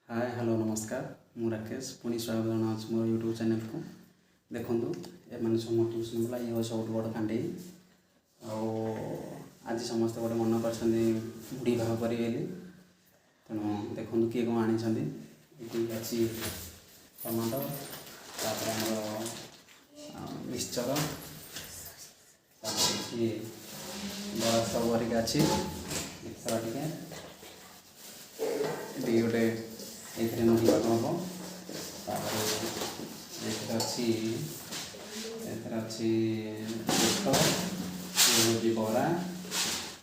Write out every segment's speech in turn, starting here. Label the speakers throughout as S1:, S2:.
S1: hi hello नमस्कार मु राकेश पुणी स्वागत जनाऊँ मोर यूट्यूब चैनल को देखूँ एम सब मोटिवेशन बोला ये सब बड़ कांडे आज समस्त गोटे मन कर बुढ़ी भाव करेंगे तेणु देखूँ किए कौन आनी अच्छी टमाटो मिक्सचर बड़ा सब अच्छी मिक्सचर टे गोटे ये हम अच्छी बरा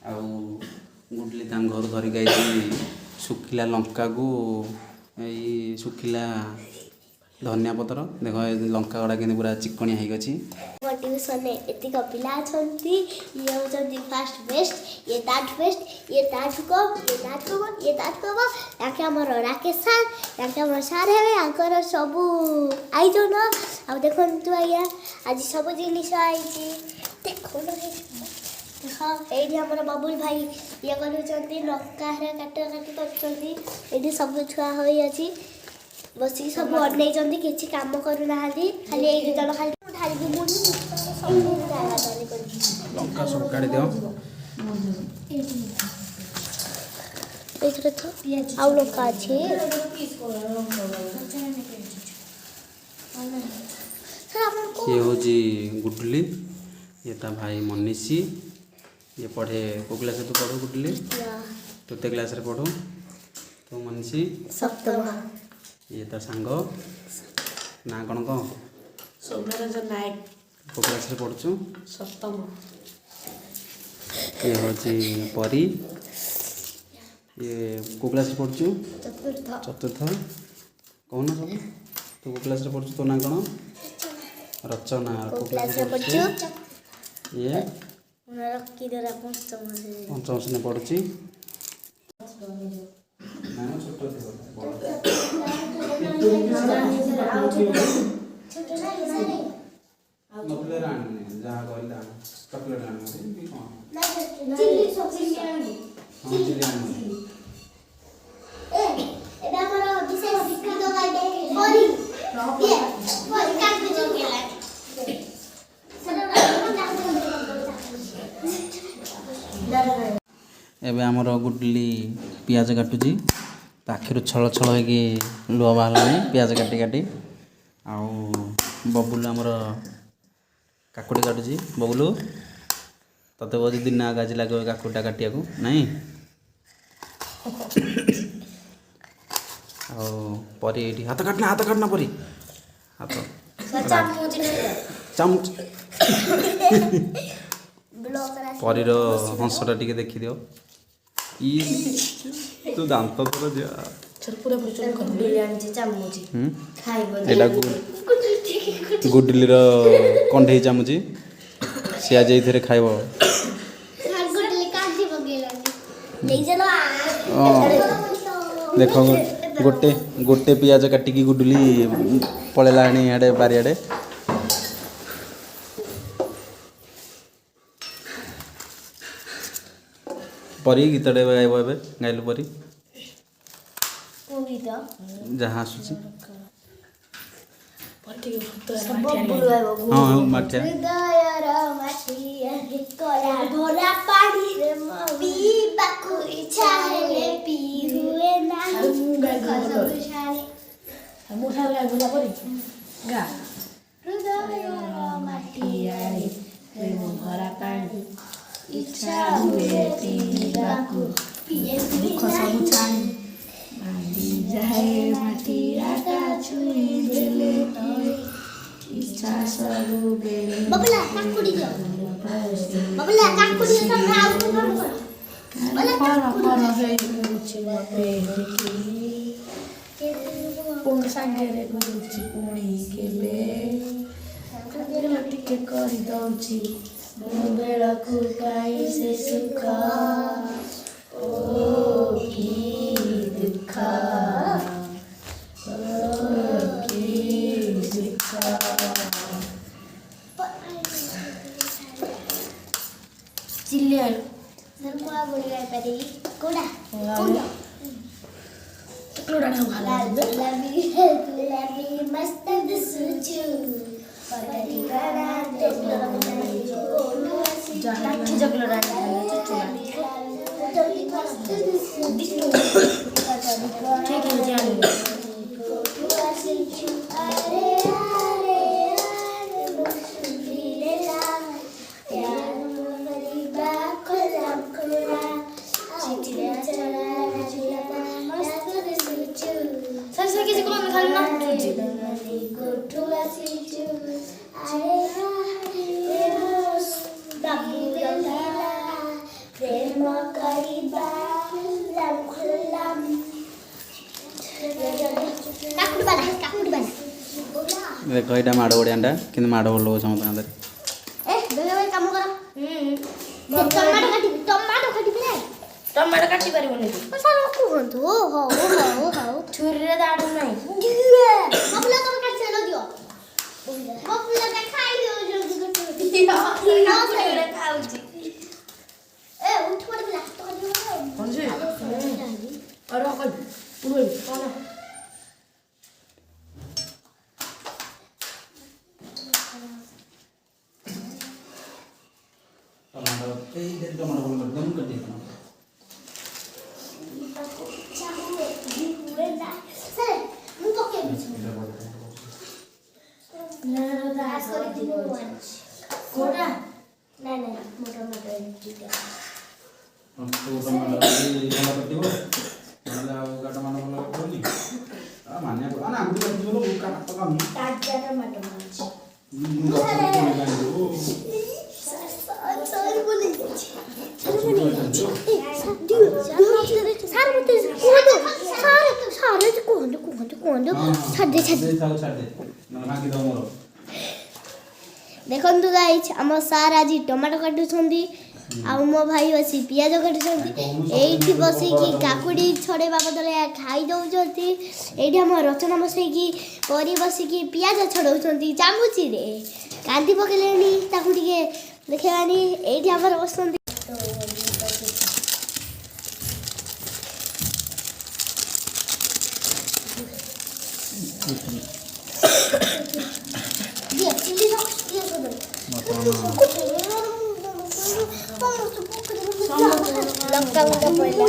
S1: आउ गुडली घर धरिक आई सुखिला लंका को यही सुखिला धनिया पतर देख लंका गुड़ा के पूरा चिकनिया होगी
S2: मोटिवेशन एतिक पिला ये होती फास्ट बेस्ट ये ताठ बेस्ट ये ताठ को ये ताठ को ये ताठ को याके हमर राकेश सर याके हमर सर है आकर सब आई जो ना अब देखो तू आया आज सब जिनिस आई देखो ना हाँ ये हमर बबुल भाई ये करूँ लंका काटा काटी कर सब छुआ हो बस सब अनै किसी काम करना खाली एक जन खाली
S1: लंका सब काढ़ी दियो
S2: आउ लंका अच्छे
S1: ये हूँ गुडली ये ता भाई मनीषी ये पढ़े को क्लास तू पढ़ू गुडली तृतीय क्लास रे पढ़ू तो मनीषी
S2: सप्तम
S1: ये ता सांग ना कौन कह
S3: सौम्यरंजन नायक
S1: को क्लास रे पढ़ुछु
S3: सप्तम
S1: ये हूँ परी ये को क्लास रे पढ़ुछु चतुर्थ कौन सब तू को क्लास रे पढ़ुछु तो ना कौन रचना को क्लास रे पढ़ुछु ये पंचम श्रेणी पढ़ुची एबे आमर गुडली पियाज काटुची आखिर छल छल हो लुह बाहर पियाज काटी काटी आउ बबुल आमर काकुड़ी काटुची बबुलू तते बोझ दिन आगे आज लगे काकुटा काटिया को नहीं परी ये हाथ काटना परी हाथ चामच परीर हंसटा टी देखी दियो तू दांत तोर गुडली कंढे चामुची सी आज ये खाइब देख गोटे गोटे पियाज काटिकी गुडली पलैला आड़े बारियाड़े परी गीतटे गाइब ए गाइलु परी जहाँ आसूची हाँ माठिया
S3: इच्छा हुए पीवाकू दुख सब छाड़ी मांडी जाए माटी आटा छुई देले इच्छा सब बेले
S2: बबला काकुड़ी दियो बबला काकुड़ी सब खाओ
S3: फर है मुझे मते पुंग सांगरे गुरुची पुणी केले टिके करी दउची बेड़ा को पाई से सुखा ओ की दुखा ओ की दुखा चिल्लियाल
S2: सर को बोल गए परी कोड़ा कोड़ा
S3: गुलाबी
S2: मस्त दिसुछु पगडी करा ते
S3: लाठी जगलो राणी ठीक है जान सर सर किसी को मैं खाली ना
S1: देख यहाँ माड़ बढ़िया कि माड़ बोल समस्त
S3: टमाटो काटी पारिबनी
S2: कुहतु हो हो हो हो
S3: छुरी रे दाडू नाही
S2: बबुला तुम काट चलो दियो बबुला का खाई दियो जल्दी
S3: छुरी खाउची
S2: ए उठ पड़ गया तो दियो
S3: पंजे अरे कल पुरो कोना
S1: टमाटो बोल दम कर दिया
S3: कोडा
S2: नहीं नहीं मोटा मोटा ठीक है ताजा टमाटर सर बोले देखु गाइज आम सार आज टमाटो काटुंट आ मो भाई अच्छी पियाज काटुंट ये बसैकी काकुड़ी छड़ेवा बदल खाई दौरान ये आम रचना बसैकी परी बसिकी पियाज छड़ाऊँ चामुची रे कांदी पकड़े देखानी ये आम बस लंका गुंडा पड़ला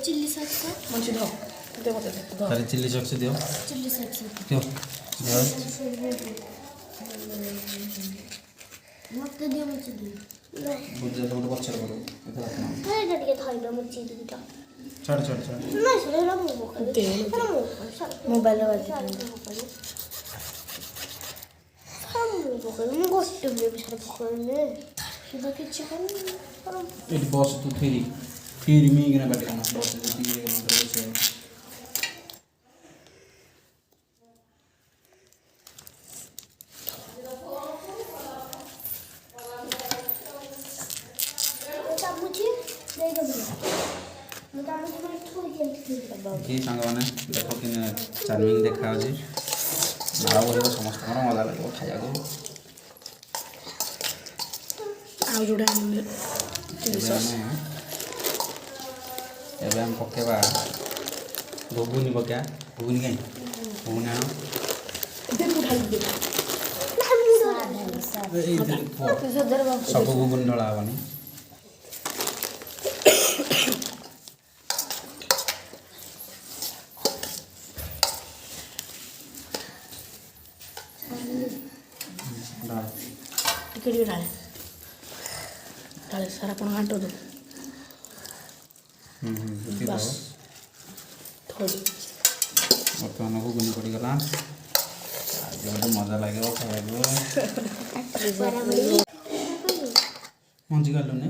S2: चिल्ली सॉस
S3: मंची दो दे मते दो
S1: सारे चिल्ली सॉस दियो
S2: चिल्ली सॉस
S1: दियो
S2: मत दियो मुझे दियो
S1: बुझे तो बच्चा करो इधर अपना
S2: नहीं डट के खाइलो मुझे दियो
S1: छोड़ छोड़ छोड़
S2: नहीं सर ना मो
S3: मोबाइल वाले
S2: हम गोष्ट में सर पकड़ले सीधा के चिकन
S1: इट बॉस तो फिर मी गना बैठ करना बॉस जी से कि सांगने देख कि चार्मिंग देखा माड़ बोल समस्त मजा लगे खाया
S3: आउ जोड़ा
S1: एवं हम पकेबा घुगुनी पका घुगुनी कहीं घुगुनी आनो सब घुगुनी ढला हेनी
S3: टिके डाले डाले सारा अपन घाटो दो बस थोड़ी
S1: बर्तमान घुगुनी पड़गला मजा लगे खाया मंजी कर लुने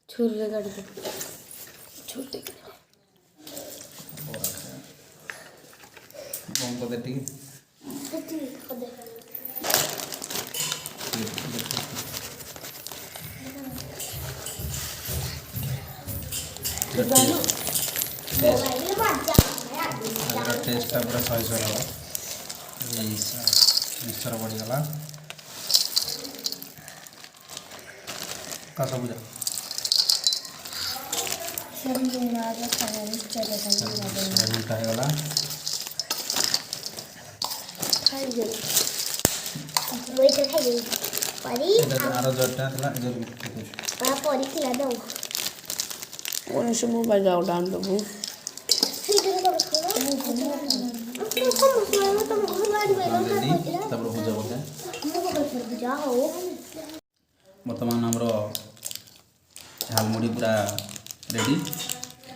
S3: छुरी गाड़ी दो छोटे
S1: कौन को देती टेस्ट पूरा सही सही हम मिक्सर पड़गला खा सब जा घंटा ହେଇଗଲା
S2: ମୁଁ ଏଇଟା ଖାଇଦେବି ପରି
S1: ଆର ଜରିଟା ଥିଲା ଏ ଜରି
S2: ପରି ଥିଲା ଦଉ
S3: କୌଣସି ମୋବାଇଲ ଆଉଟା ଆଣିଦେବୁ
S2: ସେଇଟାରେ ତମେ ଖାଇବ ତମ ଘରୁ ଆଣିବେ
S1: ତାପରେ ଭୁଜା ପକା
S2: ଯା ହଉ
S1: ବର୍ତ୍ତମାନ ଆମର ଝାଲମୁଢ଼ି ପୁରା ରେଡ଼ି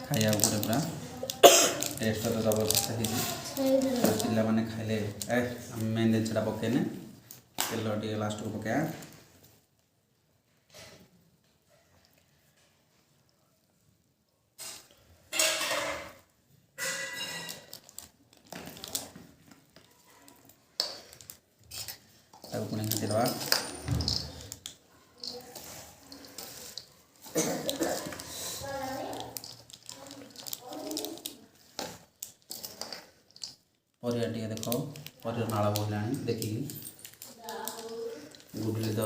S1: ଖାଇବା ଉପରେ ପୁରା ଟେଷ୍ଟ ତ ଜବରଦସ୍ତ ହେଇଛି ପିଲାମାନେ ଖାଇଲେ ଆମେ ମେନ୍ ଜିନିଷଟା ପକେଇନେ ତେଲ ଟିକେ ଲାଷ୍ଟକୁ ପକାଇବା ତାକୁ ପୁଣି ଘାଣ୍ଟି ଦେବା ପରିବା ଟିକେ ଦେଖ ପରିବା ନାଳ ବୋହିଲାଣି ଦେଖିକି ଗୁଡଲି ତ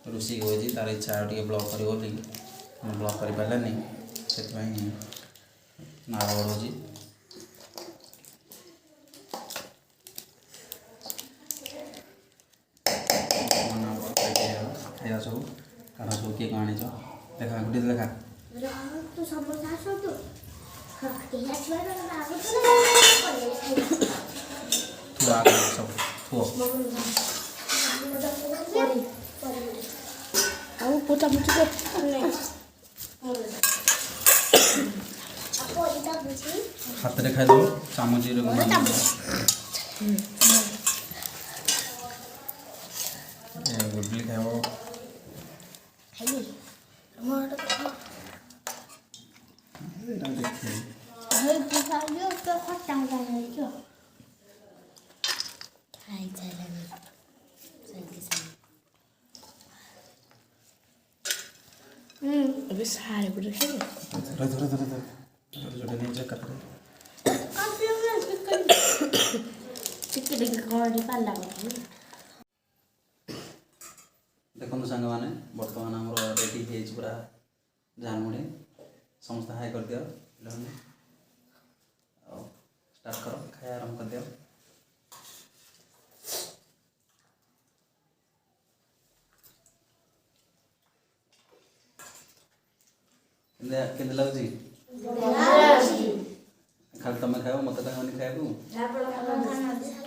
S1: ରୋଷେଇ ହେଉଛି ତାର ଇଚ୍ଛା ଆଉ ଟିକେ ବ୍ଲକ୍ କରିବ ବୋଲି ବ୍ଲକ୍ କରିପାରିଲାନି ସେଥିପାଇଁ ନାଳ ବଢ଼ଉଛି ଖାଇବା ସବୁ କାଢ଼ ସବୁ କିଏ କ'ଣ ଆଣିଛ ଦେଖା ଗୁଡ଼ି ଦେଖା
S2: ତୁ ସମସ୍ତେ ଆସନ୍ତୁ
S1: ଥୁଆ ଆଗ ସବୁ ଥୁଅ
S3: ଆଉ ପୋଚାପୋଚି କର
S1: ହାତରେ ଖାଇଦେବ ଚାମଚରେ ଗୁଡଲି ଖାଇବ
S3: ଏବେ ସାରେ ଗୋଟେ ଖେଳେ
S1: ଧରେ ଧରେ ଧରେ ଧରେ ଯୋଟେ ନେଇଛ କାତରେ
S3: ଟିକେ ଟିକେ ଘରେ ପାଲା କଥା
S1: ଦେଖନ୍ତୁ ସାଙ୍ଗମାନେ ବର୍ତ୍ତମାନ ଆମର ରେଡ଼ି ହେଇଛି ପୁରା ଝାଲମୁଢ଼ି ସମସ୍ତେ ହାଇ କରିଦିଅ ପିଲାମାନେ ଆଉ ଷ୍ଟାର୍ଟ କର ଖାଇବା ଆରମ୍ଭ କରିଦିଅ କେମିତି ଲାଗୁଛି ଖାଲି ତମେ ଖାଇବ ମୋତେ କହିବନି ଖାଇବାକୁ